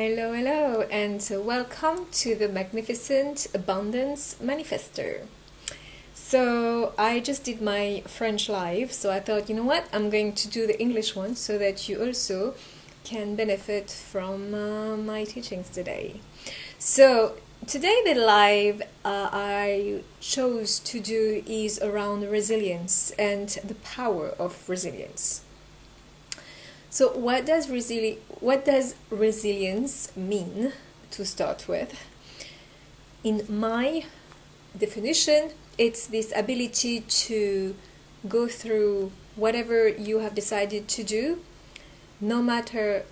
Hello, hello, and welcome to the Magnificent Abundance Manifester. So, I just did my French live, so I thought, you know what, I'm going to do the English one so that you also can benefit from my teachings today. So, today the live I chose to do is around resilience and the power of resilience. So what does resilience mean to start with? In my definition, it's this ability to go through whatever you have decided to do, no matter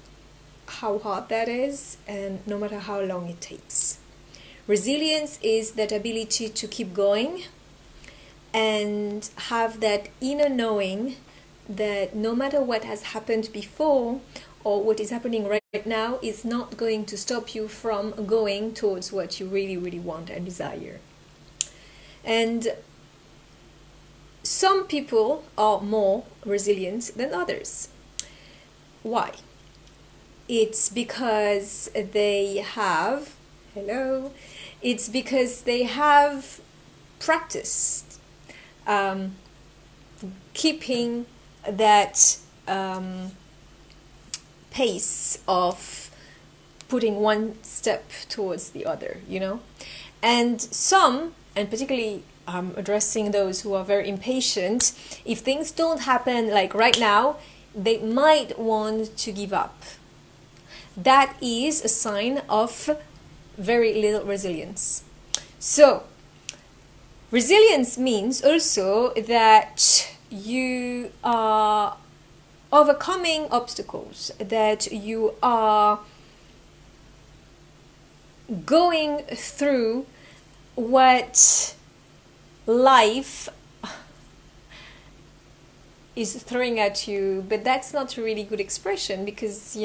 how hard that is and no matter how long it takes. Resilience is that ability to keep going and have that inner knowing that no matter what has happened before or what is happening right now is not going to stop you from going towards what you really, really want and desire. And some people are more resilient than others. Why? It's because they have, it's because they have practiced keeping that pace of putting one step towards the other, and some, and particularly addressing those who are very impatient, if things don't happen like right now, they might want to give up. That is a sign of very little resilience. So resilience means also that you are overcoming obstacles, that you are going through what life is throwing at you. But that's not a really good expression because,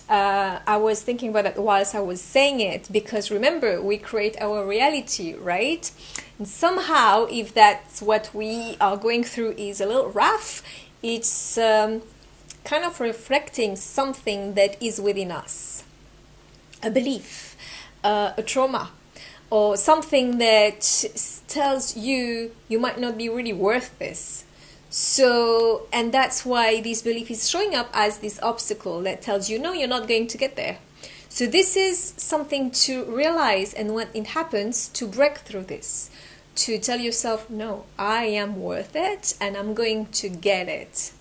I was thinking about it whilst I was saying it, because remember, we create our reality, right? And somehow, if that's what we are going through is a little rough, it's kind of reflecting something that is within us. A belief, a trauma, or something that tells you might not be really worth this. So, and that's why this belief is showing up as this obstacle that tells you, no, you're not going to get there. So this is something to realize, and when it happens, to break through this, to tell yourself, no, I am worth it and I'm going to get it.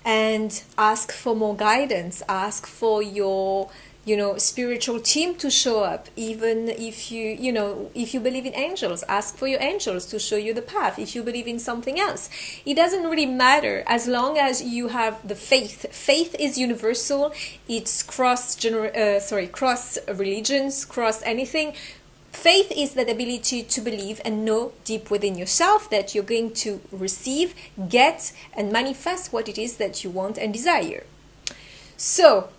And ask for more guidance, ask for your spiritual team to show up. Even if if you believe in angels, ask for your angels to show you the path. If you believe in something else, it doesn't really matter as long as you have the faith. Faith is universal. It's cross religions, cross anything. Faith is that ability to believe and know deep within yourself that you're going to receive, get, and manifest what it is that you want and desire. So,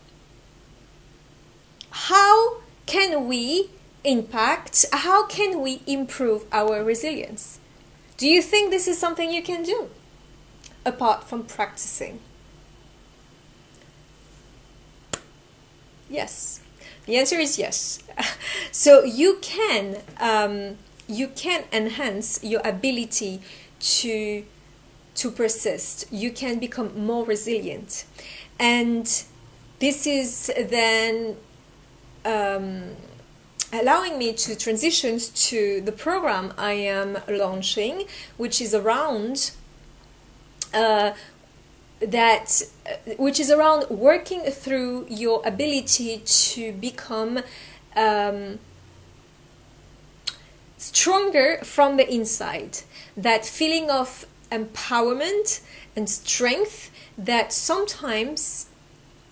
how can we how can we improve our resilience? Do you think this is something you can do apart from practicing? Yes. The answer is yes. So you can enhance your ability to persist. You can become more resilient, and this is then allowing me to transition to the program I am launching, which is around which is around working through your ability to become stronger from the inside. That feeling of empowerment and strength that sometimes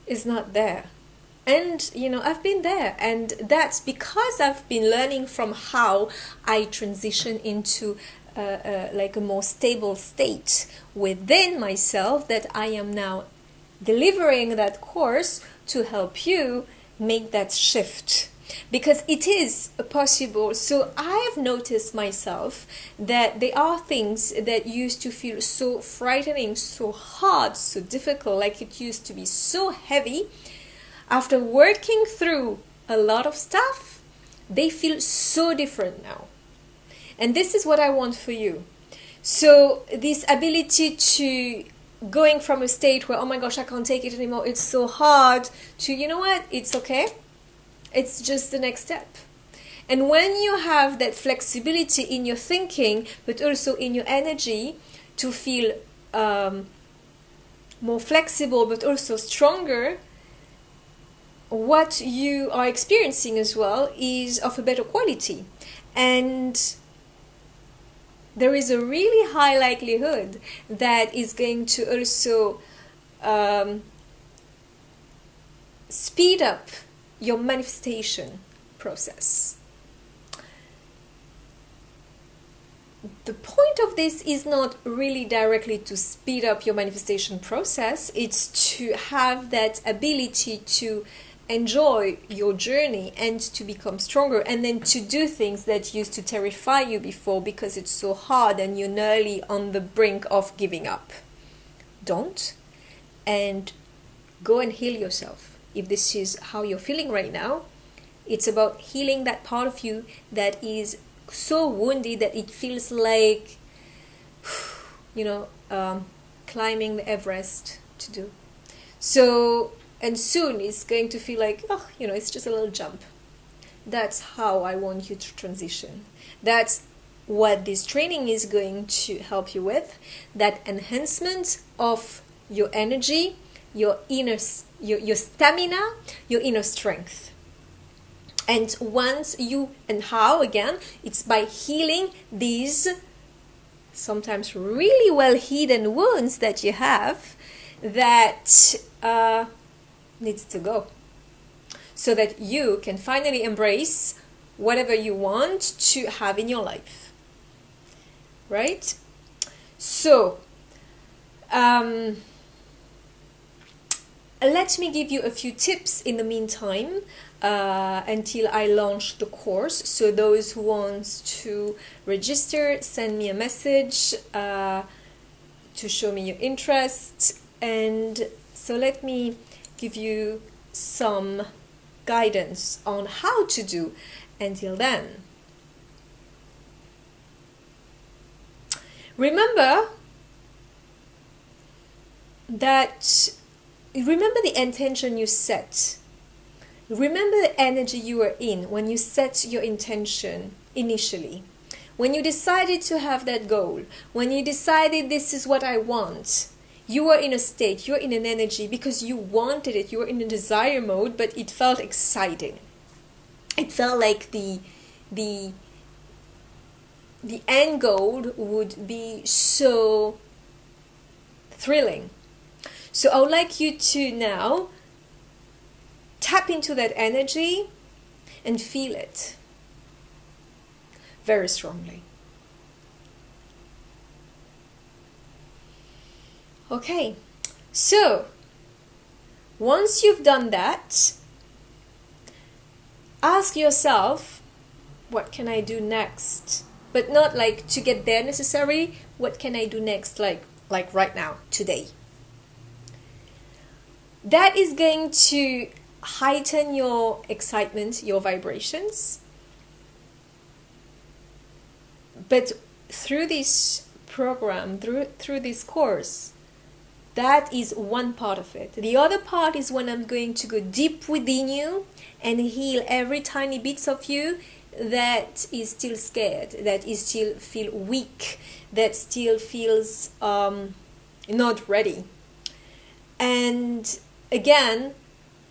is not there. And, I've been there, and that's because I've been learning from how I transition into like a more stable state within myself, that I am now delivering that course to help you make that shift. Because it is possible. So I've noticed myself that there are things that used to feel so frightening, so hard, so difficult, like it used to be so heavy. after working through a lot of stuff, they feel so different now. And this is what I want for you. So this ability to going from a state where, oh my gosh, I can't take it anymore, it's so hard, to, you know what, it's okay. It's just the next step. And when you have that flexibility in your thinking, but also in your energy, to feel more flexible, but also stronger, what you are experiencing as well is of a better quality. And there is a really high likelihood that is going to also speed up your manifestation process. The point of this is not really directly to speed up your manifestation process, it's to have that ability to enjoy your journey and to become stronger, and then to do things that used to terrify you before because it's so hard and you're nearly on the brink of giving up. Don't, and go and heal yourself. If this is how you're feeling right now, it's about healing that part of you that is so wounded that it feels like, climbing the Everest to do. So, and soon it's going to feel like, it's just a little jump. That's how I want you to transition. That's what this training is going to help you with. That enhancement of your energy, your inner, your stamina, your inner strength. And how again, it's by healing these sometimes really well hidden wounds that you have that needs to go, so that you can finally embrace whatever you want to have in your life, right? So let me give you a few tips in the meantime until I launch the course. So those who want to register, send me a message to show me your interest. And so let me give you some guidance on how to do until then. Remember the intention you set. Remember the energy you were in when you set your intention initially. When you decided to have that goal, when you decided this is what I want, you were in a state, you were in an energy because you wanted it, you were in a desire mode, but it felt exciting. It felt like the end goal would be so thrilling. So I would like you to now tap into that energy and feel it very strongly. Okay, so once you've done that, ask yourself, what can I do next? But not like to get there necessarily. What can I do next, like right now, today? That is going to heighten your excitement, your vibrations. But through this program, through this course, that is one part of it. The other part is when I'm going to go deep within you and heal every tiny bits of you that is still scared, that is still feel weak, that still feels not ready. And again,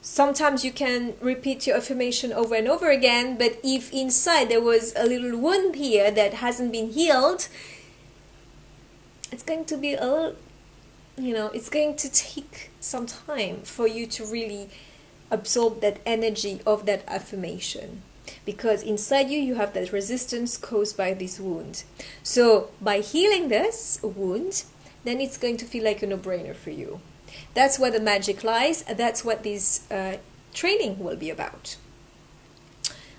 sometimes you can repeat your affirmation over and over again, but if inside there was a little wound here that hasn't been healed, it's going to be a little, it's going to take some time for you to really absorb that energy of that affirmation, because inside you have that resistance caused by this wound. So by healing this wound, then it's going to feel like a no-brainer for you. That's where the magic lies. That's what this training will be about.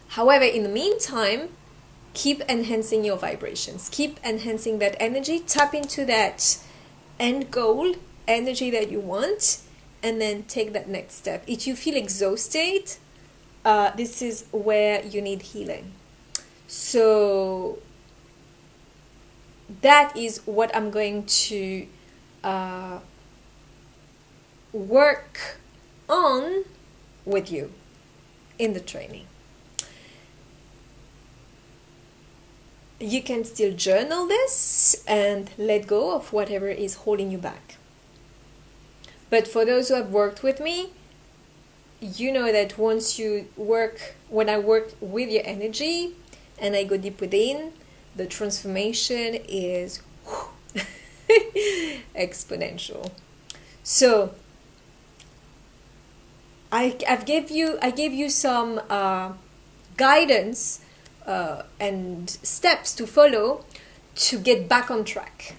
However, in the meantime, keep enhancing your vibrations. Keep enhancing that energy. Tap into that end goal energy that you want, and then take that next step. If you feel exhausted, this is where you need healing. So that is what I'm going to work on with you in the training. You can still journal this and let go of whatever is holding you back. But for those who have worked with me, you know that when I work with your energy and I go deep within, the transformation is exponential. So I gave you some guidance and steps to follow to get back on track.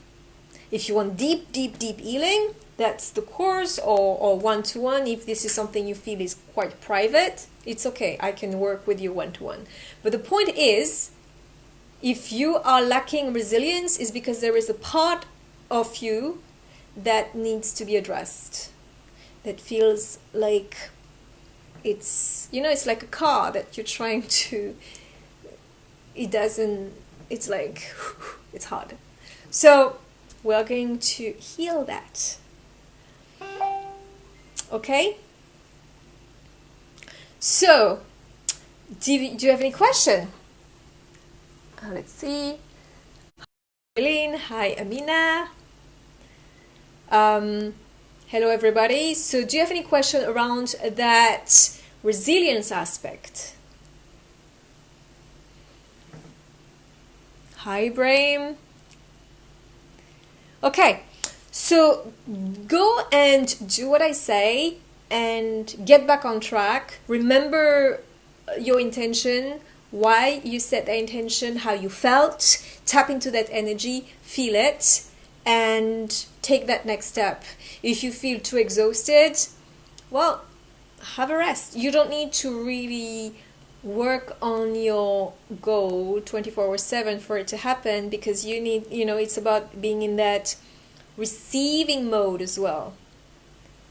If you want deep healing, that's the course, or one-to-one. If this is something you feel is quite private, it's okay. I can work with you one-to-one. But the point is, if you are lacking resilience, is because there is a part of you that needs to be addressed, that feels like it's like a car that you're trying to, it's like, it's hard. So we're going to heal that. Okay? So, do you have any question? Let's see. Hi, Eileen. Hi, Amina. Hello, everybody. So, do you have any question around that resilience aspect? Hi, Ibrahim. Okay. So go and do what I say and get back on track. Remember your intention, why you set the intention, how you felt. Tap into that energy, feel it, and take that next step. If you feel too exhausted, well, have a rest. You don't need to really work on your goal 24/7 for it to happen, because you need, it's about being in that receiving mode as well.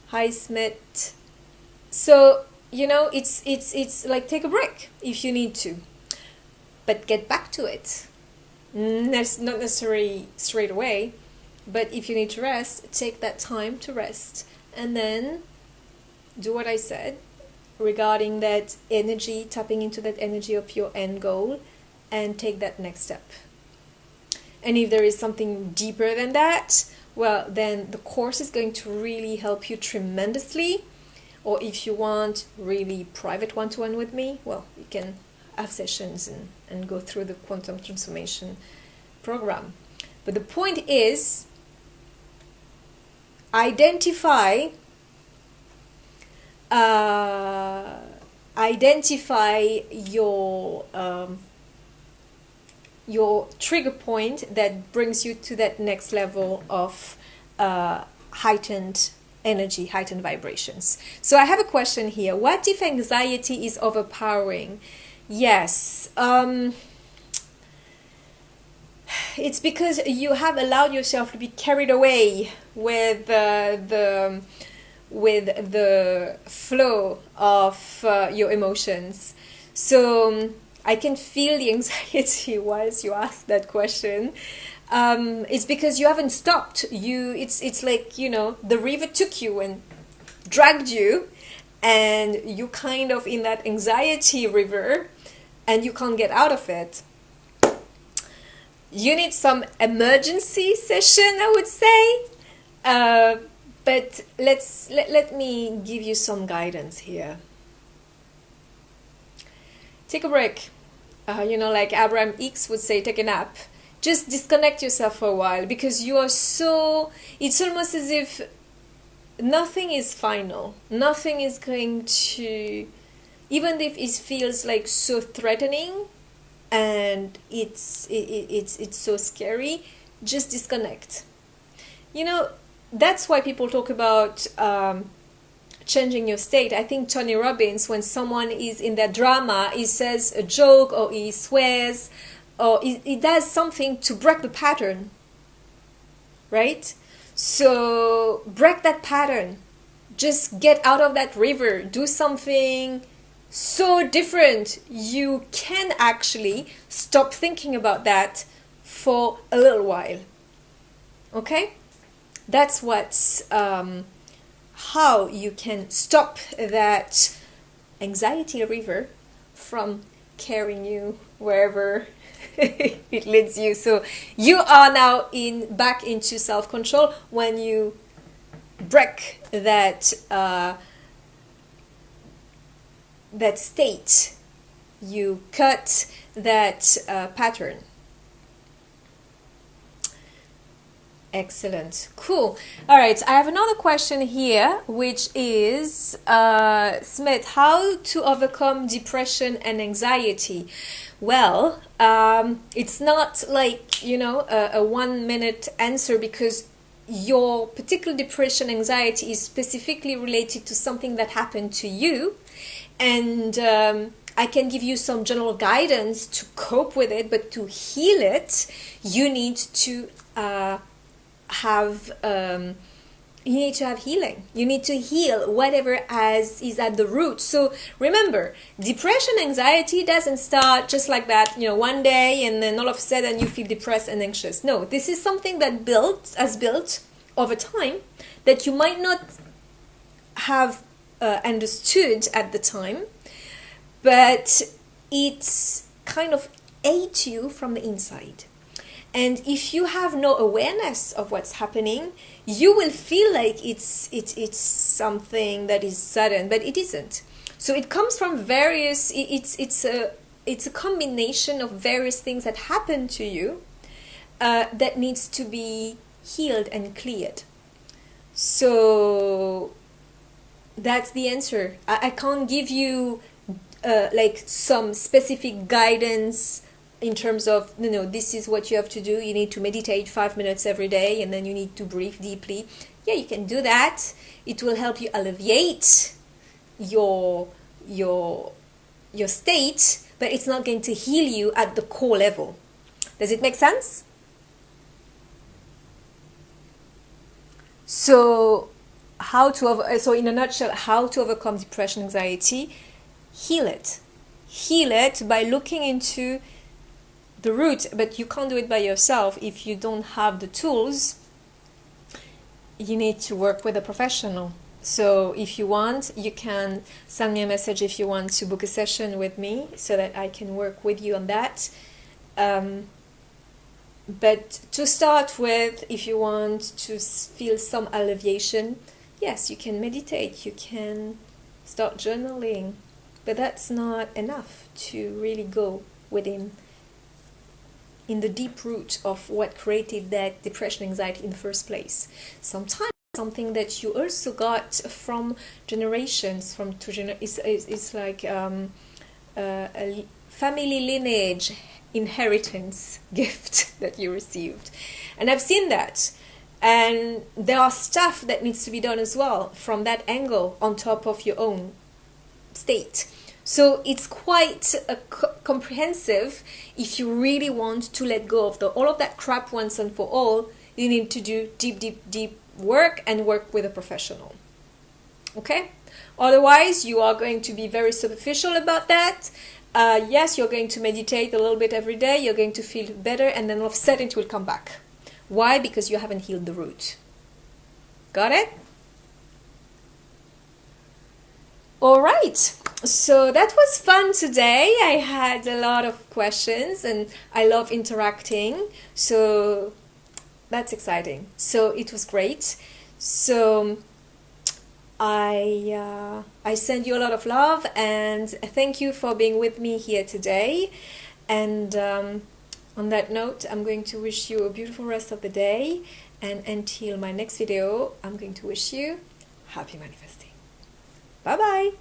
Hi, Smith. So it's like, take a break if you need to, but get back to it. That's not necessarily straight away, but if you need to rest, take that time to rest, and then do what I said regarding that energy, tapping into that energy of your end goal, and take that next step. And if there is something deeper than that, well, then the course is going to really help you tremendously. Or if you want really private one-to-one with me, well, you can have sessions and go through the quantum transformation program. But the point is, identify your trigger point that brings you to that next level of heightened energy, heightened vibrations. So I have a question here. What if anxiety is overpowering? Yes. It's because you have allowed yourself to be carried away with the flow of your emotions. So I can feel the anxiety whilst you ask that question. It's because you haven't stopped. It's like, the river took you and dragged you, and you kind of in that anxiety river, and you can't get out of it. You need some emergency session, I would say. But let me give you some guidance here. Take a break. Like Abraham Hicks would say, take a nap. Just disconnect yourself for a while, because you are it's almost as if nothing is final. Nothing is going to, even if it feels like so threatening and it's so scary, just disconnect. That's why people talk about changing your state. I think Tony Robbins, when someone is in that drama, he says a joke or he swears or he does something to break the pattern, right? So break that pattern. just get out of that river, do something so different. You can actually stop thinking about that for a little while. Okay? That's what's how you can stop that anxiety river from carrying you wherever it leads you. So you are now back into self-control when you break that that state. You cut that pattern. Excellent. Cool. All right. I have another question here, which is, Smith, how to overcome depression and anxiety? Well, it's not like, a 1-minute answer, because your particular depression, anxiety is specifically related to something that happened to you. And I can give you some general guidance to cope with it, but to heal it, you need to have healing. You need to heal whatever is at the root. So remember, depression, anxiety doesn't start just like that, one day and then all of a sudden you feel depressed and anxious. No, this is something that has built over time that you might not have understood at the time, but it's kind of ate you from the inside. And if you have no awareness of what's happening, you will feel like it's something that is sudden, but it isn't. So it comes from various. It's a combination of various things that happen to you that needs to be healed and cleared. So that's the answer. I can't give you like some specific guidance in terms of, this is what you have to do. You need to meditate 5 minutes every day, and then you need to breathe deeply. Yeah, you can do that. It will help you alleviate your state, but it's not going to heal you at the core level. Does it make sense? So in a nutshell, how to overcome depression, anxiety? Heal it by looking into the root, but you can't do it by yourself if you don't have the tools. You need to work with a professional. So if you want, you can send me a message if you want to book a session with me so that I can work with you on that. But to start with, if you want to feel some alleviation, yes, you can meditate, you can start journaling, but that's not enough to really go within in the deep root of what created that depression, anxiety in the first place. Sometimes something that you also got from generations, from two generations, it's like a family lineage inheritance gift that you received. And I've seen that. And there are stuff that needs to be done as well from that angle on top of your own state. So it's quite comprehensive. If you really want to let go of all of that crap once and for all, you need to do deep work and work with a professional. Okay? Otherwise, you are going to be very superficial about that. Yes, you're going to meditate a little bit every day. You're going to feel better, and then all of a sudden it will come back. Why? Because you haven't healed the root. Got it? All right. So that was fun today. I had a lot of questions and I love interacting. So that's exciting. So it was great. So I send you a lot of love and thank you for being with me here today. And on that note, I'm going to wish you a beautiful rest of the day. And until my next video, I'm going to wish you happy manifesting. Bye-bye.